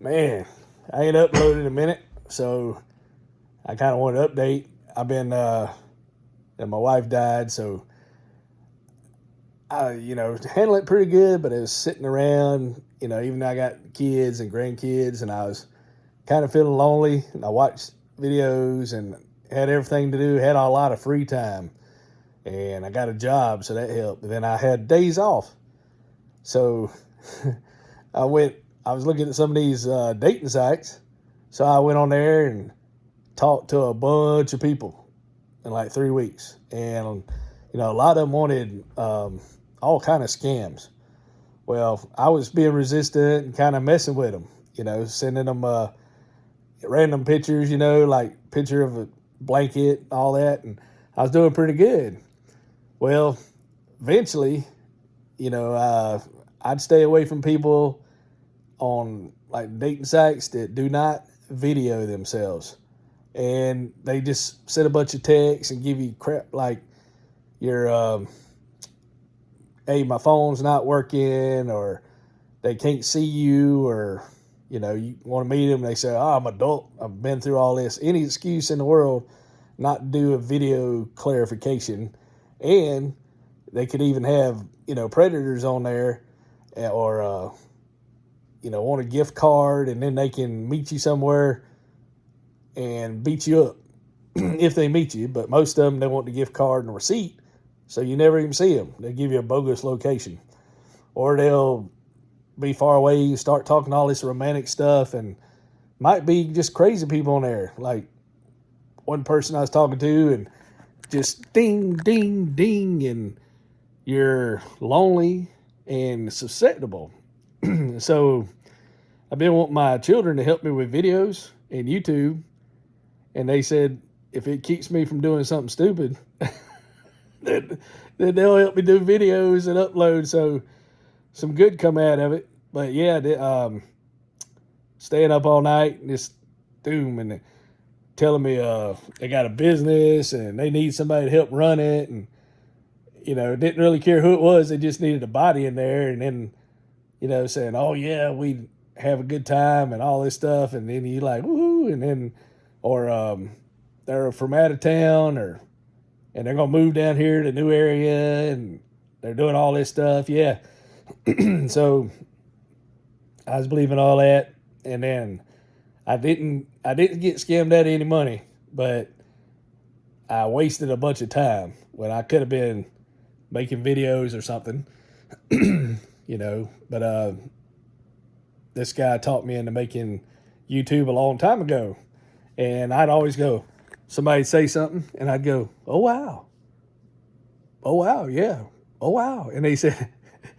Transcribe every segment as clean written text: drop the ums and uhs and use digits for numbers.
Man, I ain't uploaded in a minute, so I kind of want to update. I've been, and my wife died, so handle it pretty good, but it was sitting around, even though I got kids and grandkids, and I was kind of feeling lonely, and I watched videos and had everything to do, had a lot of free time, and I got a job, so that helped. But then I had days off, so I was looking at some of these dating sites, so I went on there and talked to a bunch of people in like 3 weeks, and a lot of them wanted all kind of scams. Well, I was being resistant and kind of messing with them, sending them random pictures, like picture of a blanket, all that, and I was doing pretty good. Well, eventually, I'd stay away from people on like dating sites that do not video themselves, and they just send a bunch of texts and give you crap like your hey, my phone's not working, or they can't see you, or you want to meet them, they say, oh, I'm adult, I've been through all this, any excuse in the world not to do a video clarification. And they could even have predators on there, or want a gift card, and then they can meet you somewhere and beat you up if they meet you. But most of them, they want the gift card and a receipt, so you never even see them. They give you a bogus location, or they'll be far away, start talking all this romantic stuff, and might be just crazy people on there. Like one person I was talking to, and just ding, ding, ding, and you're lonely and susceptible. So I've been wanting my children to help me with videos and YouTube, and they said if it keeps me from doing something stupid, then they'll help me do videos and upload. So some good come out of it. But yeah, staying up all night and just doom, and telling me they got a business and they need somebody to help run it, and didn't really care who it was. They just needed a body in there, and then saying, oh yeah, we have a good time and all this stuff, and then you like woohoo, and then or they're from out of town, and they're gonna move down here to a new area, and they're doing all this stuff. Yeah. So I was believing all that, and then I didn't get scammed out of any money, but I wasted a bunch of time when I could have been making videos or something. But this guy taught me into making YouTube a long time ago, and I'd always go, somebody'd say something, and I'd go, oh wow, yeah, oh wow, and they said,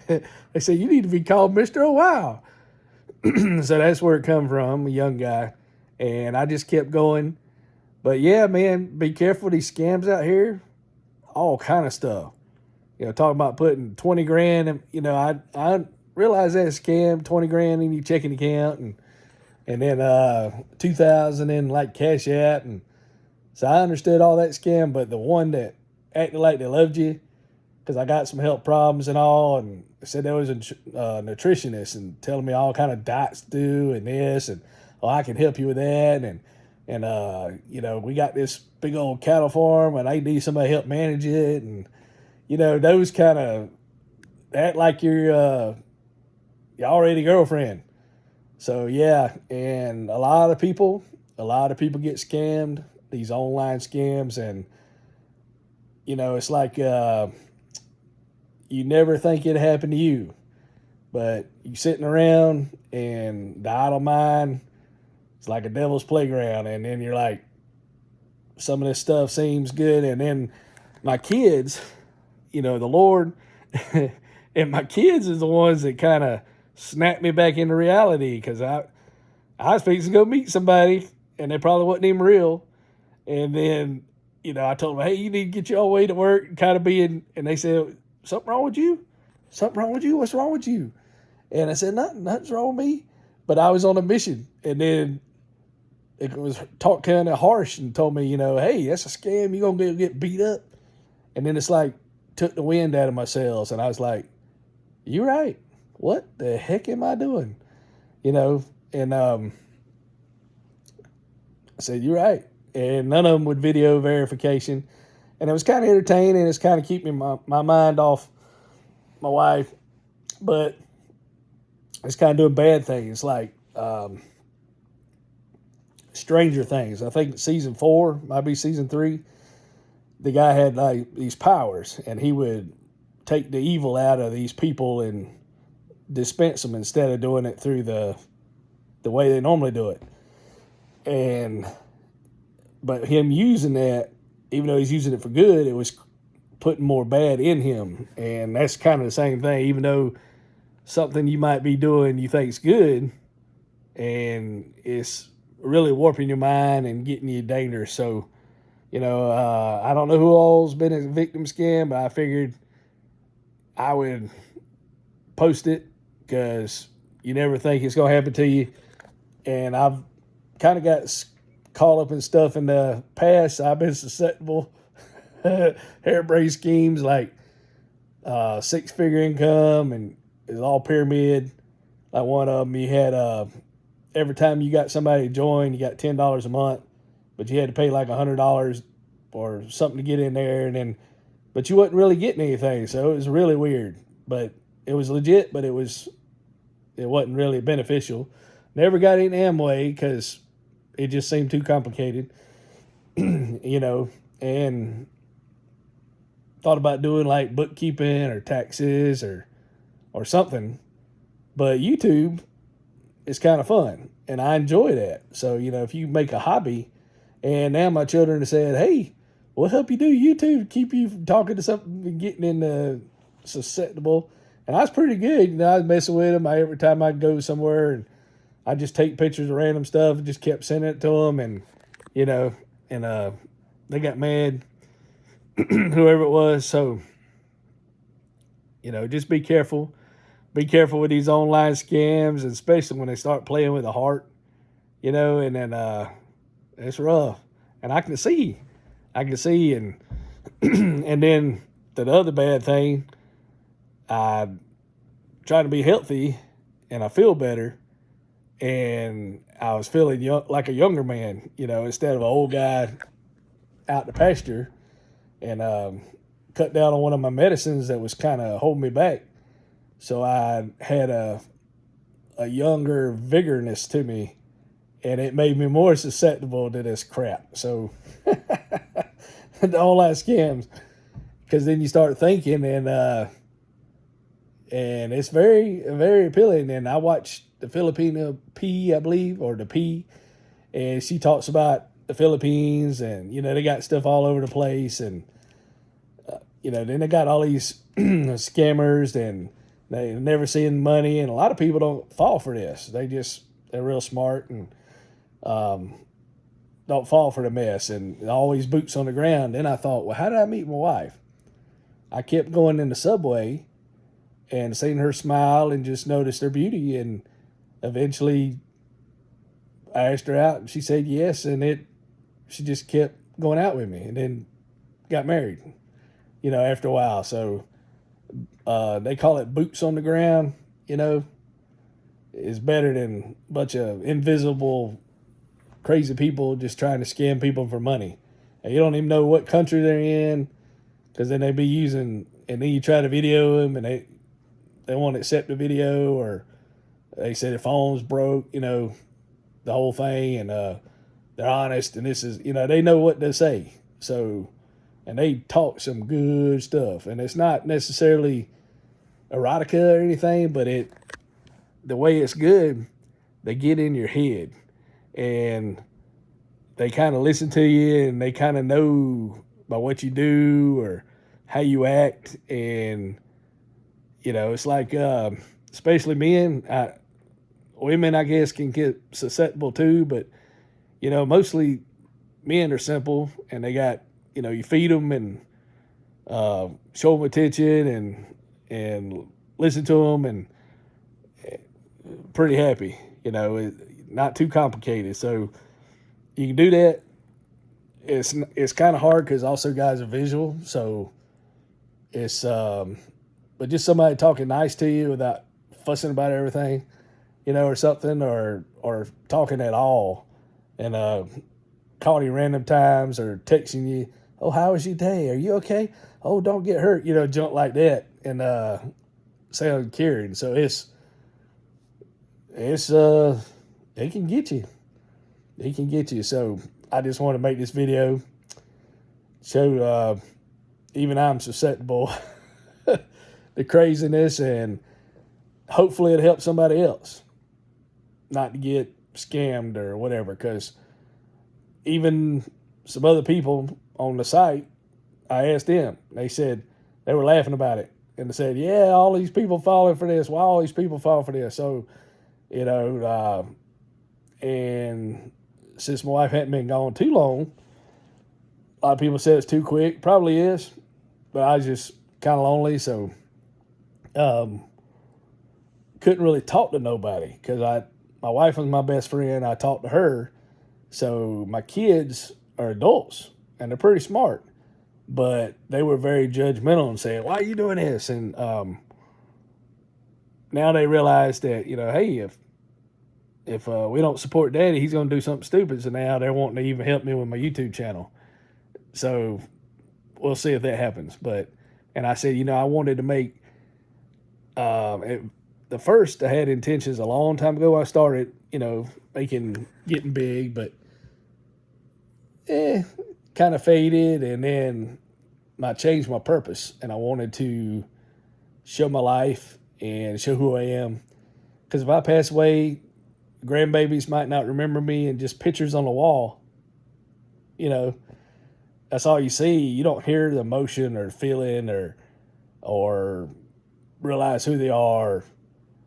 you need to be called Mister Oh wow. So that's where it come from, a young guy, and I just kept going. But yeah, man, be careful, these scams out here, all kind of stuff. Talking about putting 20 grand, and I realized that scam, 20 grand in your checking account, and then 2,000 in like Cash App, and so I understood all that scam. But the one that acted like they loved you, because I got some health problems and all, and said there was a nutritionist and telling me all kind of diets to do and this, and I can help you with that, and we got this big old cattle farm, and I need somebody to help manage it, and those kind of act like your already girlfriend. So yeah, and a lot of people get scammed, these online scams, and it's like you never think it'd happen to you, but you sitting around, and the idle mind, it's like a devil's playground, and then you're like, some of this stuff seems good, and then my kids, the Lord, and my kids is the ones that kind of snapped me back into reality, because I was fixing to go meet somebody, and they probably wasn't even real, and then I told them, hey, you need to get your way to work, and kind of being, and they said, something wrong with you? Something wrong with you? What's wrong with you? And I said, nothing's wrong with me. But I was on a mission. And then it was talk kind of harsh and told me, hey, that's a scam. You're going to get beat up. And then it's like, took the wind out of my sails. And I was like, you're right. What the heck am I doing? And I said, "You're right." And none of them with video verification. And it was kind of entertaining. It's kind of keeping my mind off my wife, but it's kind of doing bad things like Stranger Things. I think season 4, might be season 3. The guy had like these powers, and he would take the evil out of these people and dispense them instead of doing it through the way they normally do it. And but him using that, even though he's using it for good, it was putting more bad in him. And that's kind of the same thing. Even though something you might be doing you think's good, and it's really warping your mind and getting you dangerous. So, I don't know who all's been a victim scam, but I figured I would post it because you never think it's going to happen to you. And I've kind of got caught up in stuff in the past. I've been susceptible. Harebrained schemes like 6-figure income, and it's all pyramid. Like one of them, you had every time you got somebody to join, you got $10 a month, but you had to pay like $100 or something to get in there, but you wasn't really getting anything. So it was really weird, but it was legit, but it wasn't really beneficial. Never got in Amway because it just seemed too complicated, and thought about doing like bookkeeping or taxes or something. But YouTube is kind of fun, and I enjoy that. So, if you make a hobby, and now my children have said, "Hey, we'll help you do YouTube, keep you from talking to something and getting into susceptible." And I was pretty good. I was messing with them. Every time I'd go somewhere, and I just take pictures of random stuff and just kept sending it to them, and they got mad, whoever it was. So, just be careful. Be careful with these online scams, especially when they start playing with the heart, and then it's rough. And I can see, and and then the other bad thing, I try to be healthy, and I feel better, and I was feeling like a younger man, instead of an old guy out the pasture, and cut down on one of my medicines that was kind of holding me back. So I had a younger vigorness to me, and it made me more susceptible to this crap. So the online scams, because then you start thinking, and it's very, very appealing. And I watched the Filipino P, I believe, or the P, and she talks about the Philippines, and they got stuff all over the place, and then they got all these scammers, and they never seeing money, and a lot of people don't fall for this. They're real smart, and don't fall for the mess, and always boots on the ground. Then I thought, well, how did I meet my wife? I kept going in the subway and seeing her smile and just noticed her beauty, and eventually I asked her out, and she said yes, and she just kept going out with me, and then got married, after a while. So they call it boots on the ground, is better than a bunch of invisible, crazy people just trying to scam people for money. And you don't even know what country they're in, because then they be using, and then you try to video them, and they won't accept the video, or they say their phone's broke, the whole thing, and they're honest, and this is, they know what to say. So, and they talk some good stuff, and it's not necessarily erotica or anything, but the way it's good, they get in your head, and they kind of listen to you, and they kind of know by what you do or how you act, and it's like especially men. Women, I guess, can get susceptible too, but mostly men are simple, and they got you feed them and show them attention and listen to them, and pretty happy. Not too complicated. So you can do that. It's kind of hard because also guys are visual, so it's but just somebody talking nice to you without fussing about everything. or something, or talking at all, and calling you random times or texting you, oh, how was your day? Are you okay? Oh, don't get hurt, junk like that, and sound caring. So it's it can get you. It can get you. So I just want to make this video, show even I'm susceptible to craziness, and hopefully it helps somebody else not to get scammed or whatever. Because even some other people on the site, I asked them, they said they were laughing about it, and they said, yeah, all these people falling for this. Why all these people fall for this? So, and since my wife hadn't been gone too long, a lot of people said it's too quick. Probably is, but I was just kind of lonely, so couldn't really talk to nobody because my wife was my best friend. I talked to her. So my kids are adults and they're pretty smart, but they were very judgmental and saying, why are you doing this? And now they realize that, hey, if we don't support daddy, he's going to do something stupid. So now they're wanting to even help me with my YouTube channel. So we'll see if that happens. And I said, I wanted to make, the first I had intentions a long time ago. I started, getting big, but kind of faded. And then I changed my purpose, and I wanted to show my life and show who I am. Because if I pass away, grandbabies might not remember me, and just pictures on the wall, that's all you see. You don't hear the emotion or feeling or realize who they are.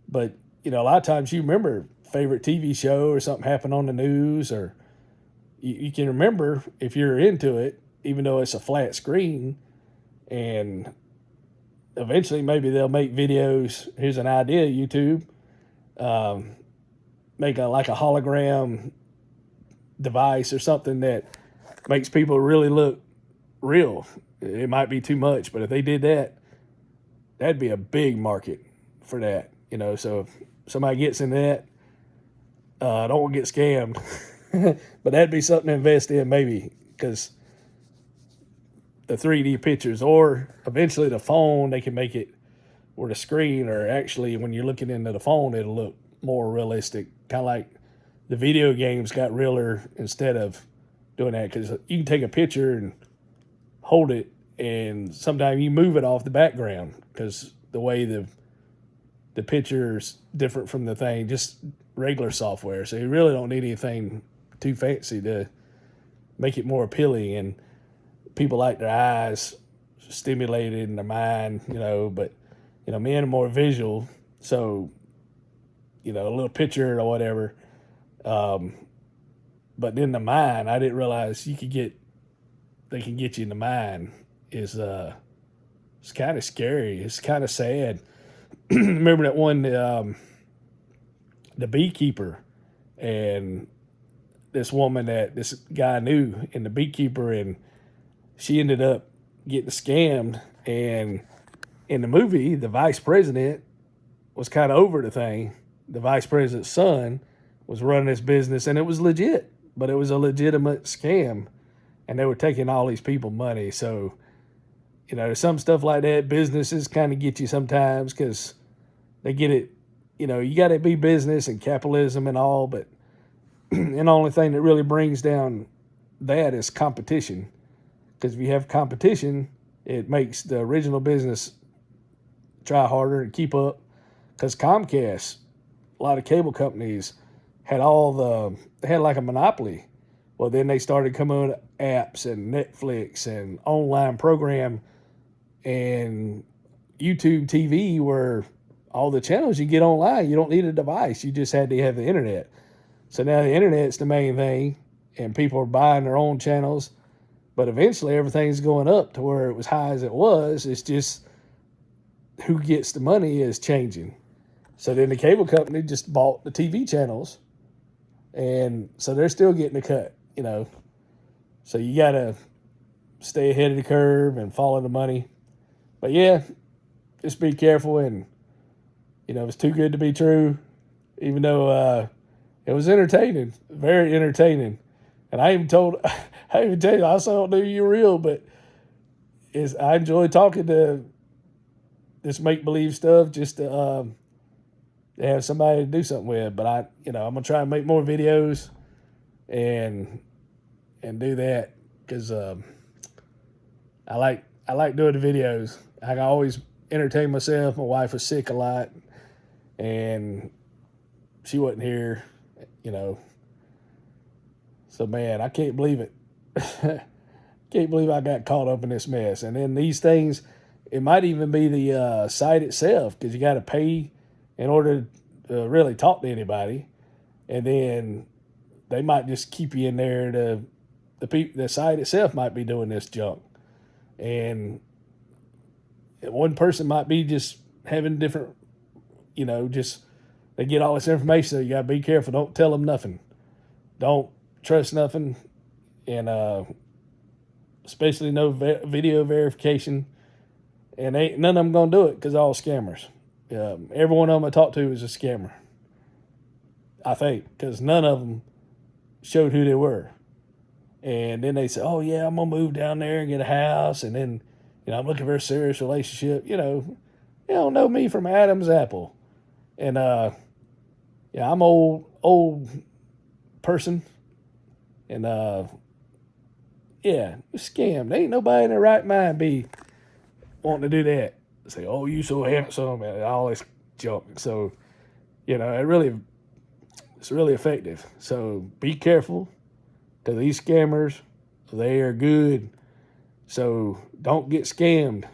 But, a lot of times you remember favorite TV show or something happened on the news, or you can remember if you're into it, even though it's a flat screen. And eventually maybe they'll make videos. Here's an idea, YouTube. Make like a hologram device or something that makes people really look real. It might be too much, but if they did that, that'd be a big market for that. So if somebody gets in that, don't want to get scammed. But that'd be something to invest in, maybe, because the 3D pictures, or eventually the phone, they can make it where the screen, or actually when you're looking into the phone, it'll look more realistic, kind of like the video games got realer instead of doing that. Because you can take a picture and hold it, and sometimes you move it off the background because the way the picture's different from the thing, just regular software. So you really don't need anything too fancy to make it more appealing. And people like their eyes stimulated in their mind, but, men are more visual. So, a little picture or whatever. But in the mind, I didn't realize they can get you in the mind it's kind of scary. It's kind of sad. Remember that one, the beekeeper, and this woman that this guy knew, and the beekeeper, and she ended up getting scammed. And in the movie, the vice president was kind of over the thing. The vice president's son was running this business, and it was legit, but it was a legitimate scam, and they were taking all these people money. So, some stuff like that, businesses kind of get you sometimes because they get it. You got to be business and capitalism and all, but and the only thing that really brings down that is competition. Because if you have competition, it makes the original business try harder and keep up. Because Comcast, a lot of cable companies had they had like a monopoly. Well, then they started coming with apps and Netflix and online program and YouTube TV, where all the channels you get online, you don't need a device. You just had to have the internet. So now the internet's the main thing, and people are buying their own channels. But eventually everything's going up to where it was high as it was. It's just who gets the money is changing. So then the cable company just bought the TV channels, and so they're still getting a cut, So you got to stay ahead of the curve and follow the money. But yeah, just be careful, and, if it's too good to be true, even though it was entertaining, very entertaining. And I even told, I even tell you, I also don't know you're real, but I enjoy talking to this make believe stuff just to have somebody to do something with. But I'm gonna try and make more videos and do that because I like doing the videos. I can always entertain myself. My wife was sick a lot, and she wasn't here, you know. So man, I can't believe it. Can't believe I got caught up in this mess. And then these things, it might even be the site itself because you got to pay in order to really talk to anybody, and then they might just keep you in there. The site itself might be doing this junk, and one person might be just having different, just they get all this information. So you got to be careful. Don't tell them nothing. Don't trust nothing, and especially no video verification. And ain't none of them gonna do it because all scammers. Every one of them I talked to is a scammer. I think because none of them showed who they were. And then they say, "Oh yeah, I'm gonna move down there and get a house," and then I'm looking for a serious relationship. You don't know me from Adam's apple. And I'm old person, and scam. There ain't nobody in their right mind be wanting to do that. Say, "Oh, you so handsome," and all this junk. So, it's really effective. So be careful, because these scammers, they are good. So don't get scammed,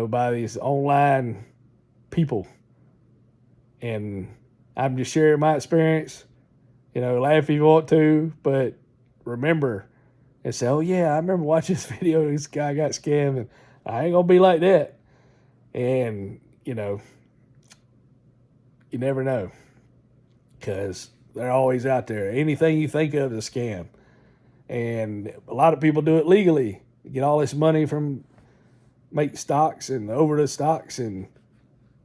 by these online people. And I'm just sharing my experience. Laugh if you want to, but remember and say, "Oh yeah, I remember watching this video. This guy got scammed, and I ain't gonna be like that." And you never know, because they're always out there. Anything you think of is a scam, and a lot of people do it legally. Get all this money from make stocks and over the stocks, and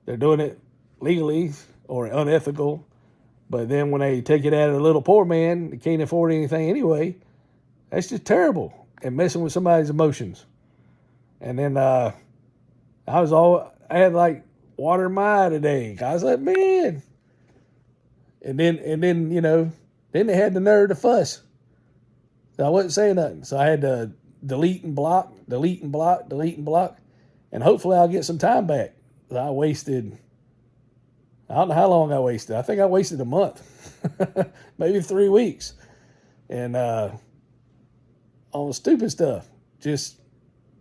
they're doing it legally or unethical. But then when they take it out of a little poor man that can't afford anything anyway, that's just terrible and messing with somebody's emotions. And then I had like water in my eye today. I was like, man. And then then they had the nerve to fuss. So I wasn't saying nothing. So I had to delete and block. And hopefully I'll get some time back. I don't know how long I wasted. I think I wasted a month, maybe 3 weeks. And on stupid stuff, just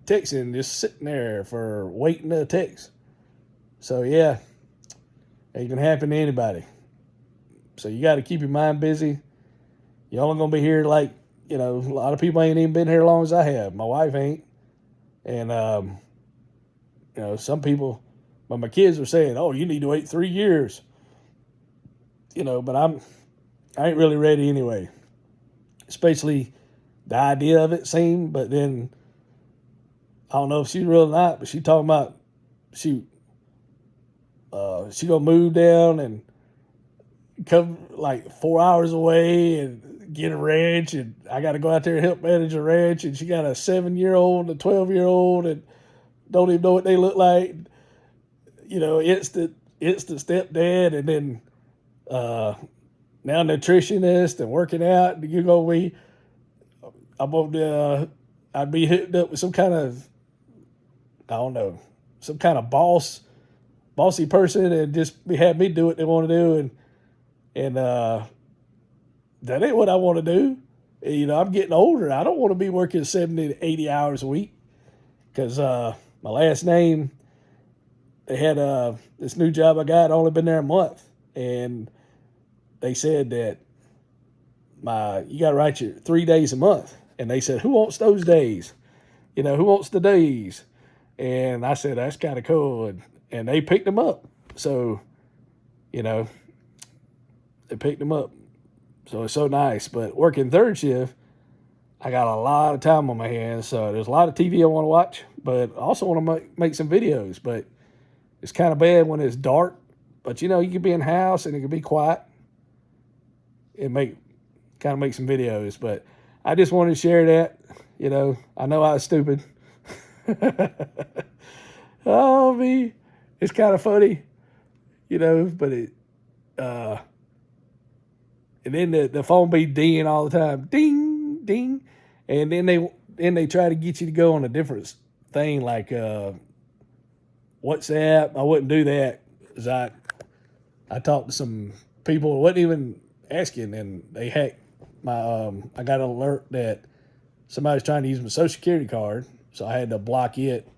texting, just sitting there for waiting to text. So yeah, it can happen to anybody. So you got to keep your mind busy. You're only going to be here like, a lot of people ain't even been here as long as I have. My wife ain't. And, some people, but my kids are saying, "Oh, you need to wait 3 years." But I ain't really ready anyway. Especially the idea of it seemed, but then I don't know if she's real or not, but she talking about she gonna move down and come like 4 hours away and get a ranch, and I got to go out there and help manage a ranch, and she got a 7-year-old and a 12-year-old and don't even know what they look like. Instant stepdad, and then now nutritionist and working out. I'd be hooked up with some kind of, I don't know, some kind of bossy person, and just have me do what they want to do, and that ain't what I want to do. I'm getting older. I don't want to be working 70 to 80 hours a week, because my last name, they had this new job I got. I'd only been there a month, and they said that you got to write your 3 days a month. And they said, "Who wants those days? Who wants the days?" And I said, "That's kind of cool." And they picked them up. So, they picked them up. So it's so nice. But working third shift, I got a lot of time on my hands. So there's a lot of TV I want to watch, but I also want to make some videos. But it's kind of bad when it's dark But you could be in the house and it could be quiet. It kind of make some videos. But I just wanted to share that. I know I was stupid. Oh, me. It's kind of funny, but uh, and then the phone be dinging all the time. Ding, ding. And then they try to get you to go on a different thing like WhatsApp. I wouldn't do that because I talked to some people who wasn't even asking, and they hacked my. I got an alert that somebody's trying to use my Social Security card, so I had to block it.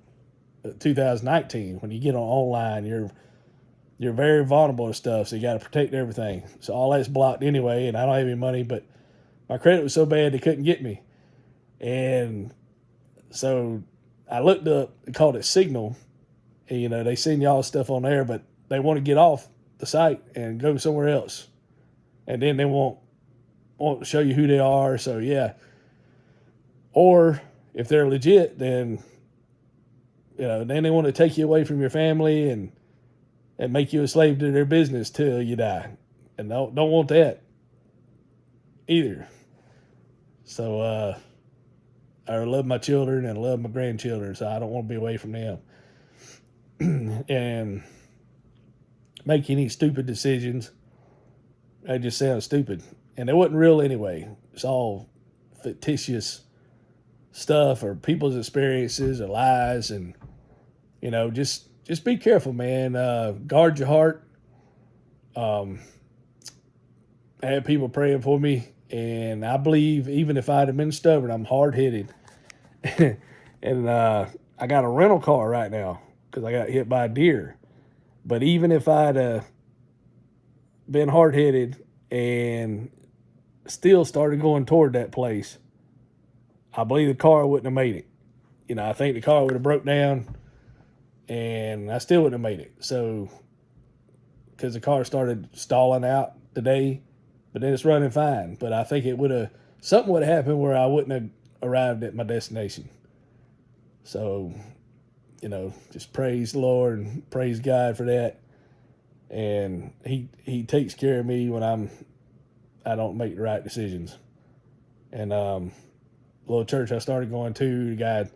2019. When you get online, you're very vulnerable to stuff, so you got to protect everything. So all that's blocked anyway, and I don't have any money, but my credit was so bad they couldn't get me, and so I looked up. They called it Signal, and they send y'all stuff on there, but they want to get off the site and go somewhere else, and then they won't show you who they are. So yeah, or if they're legit, then then they want to take you away from your family and make you a slave to their business till you die, and don't want that either. So I love my children and love my grandchildren, so I don't want to be away from them and make any stupid decisions. They just sound stupid, and it wasn't real anyway. It's all fictitious stuff or people's experiences or lies, and just be careful, man. Guard your heart. I had people praying for me, and I believe even if I'd have been stubborn, I'm hard-headed. And I got a rental car right now because I got hit by a deer. But even if I'd been hard-headed and still started going toward that place, I believe the car wouldn't have made it. I think the car would have broke down, and I still wouldn't have made it. So, because the car started stalling out today, but then it's running fine. But I think something would have happened where I wouldn't have arrived at my destination. So, just praise the Lord and praise God for that. And He takes care of me when I don't make the right decisions. And little church I started going to, the guy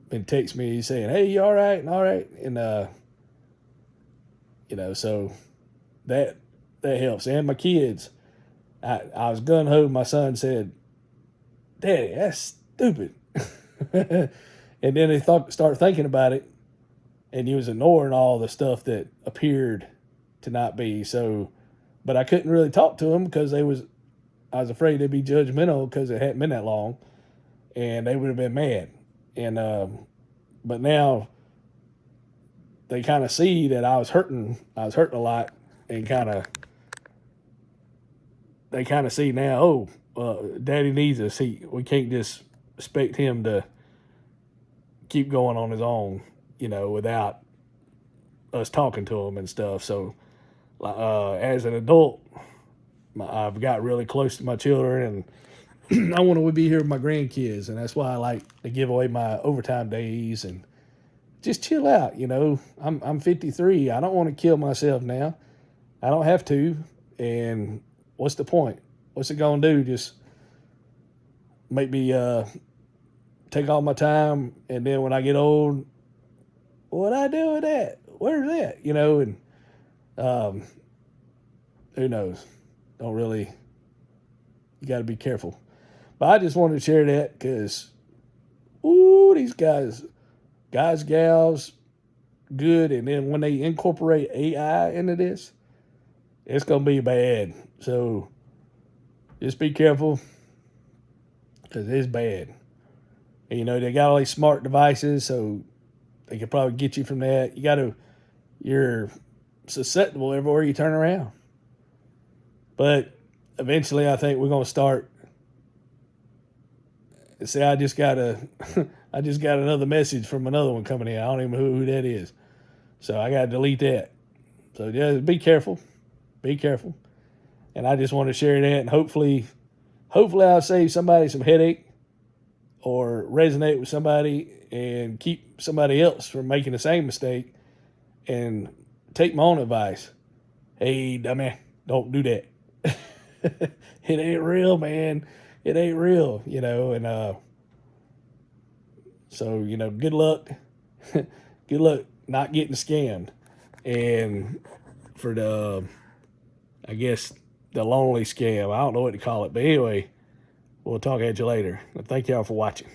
been text me saying, "Hey, you all right?" And all right, and so that helps. And my kids, I was gun ho. My son said, "Daddy, that's stupid," and then they start thinking about it, and he was ignoring all the stuff that appeared to not be so. But I couldn't really talk to him because I was afraid they'd be judgmental because it hadn't been that long, and they would have been mad. And but now they kind of see that I was hurting a lot, and they kind of see now, Daddy needs us. We can't just expect him to keep going on his own, without us talking to him and stuff. So as an adult, I've got really close to my children, and I want to be here with my grandkids, and that's why I like to give away my overtime days and just chill out. I'm 53. I don't want to kill myself now. I don't have to. And what's the point? What's it gonna do? Just make me take all my time, and then when I get old, what I do with that? Where's that? And who knows? Don't really. You got to be careful. But I just wanted to share that because, these guys, gals, good. And then when they incorporate AI into this, it's going to be bad. So just be careful because it's bad. And, they got all these smart devices, so they could probably get you from that. You're susceptible everywhere you turn around. But eventually I think we're going to start. See, I just got another message from another one coming in. I don't even know who that is. So I got to delete that. So just be careful. Be careful. And I just want to share that, and hopefully I'll save somebody some headache or resonate with somebody and keep somebody else from making the same mistake and take my own advice. Hey, dummy, don't do that. It ain't real, man. It ain't real, you know. And so, you know, good luck. Good luck not getting scammed. And for the, I guess, the lonely scam, I don't know what to call it. But anyway, we'll talk at you later. Thank y'all for watching.